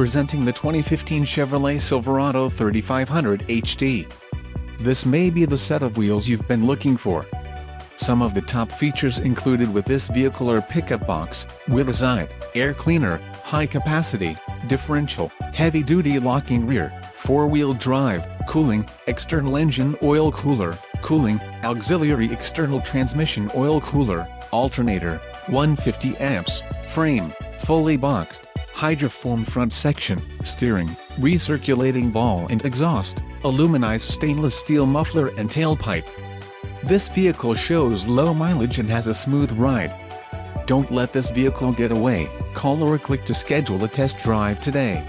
presenting the 2015 Chevrolet Silverado 3500 HD. This may be the set of wheels you've been looking for. Some of the top features included with this vehicle are pickup box, wheel side, air cleaner, high capacity, differential, heavy-duty locking rear, four-wheel drive, cooling, external engine oil cooler, cooling, auxiliary external transmission oil cooler, alternator, 150 amps, frame, fully boxed, hydroform front section, steering, recirculating ball and exhaust, aluminized stainless steel muffler and tailpipe. This vehicle shows low mileage and has a smooth ride. Don't let this vehicle get away. Call or click to schedule a test drive today.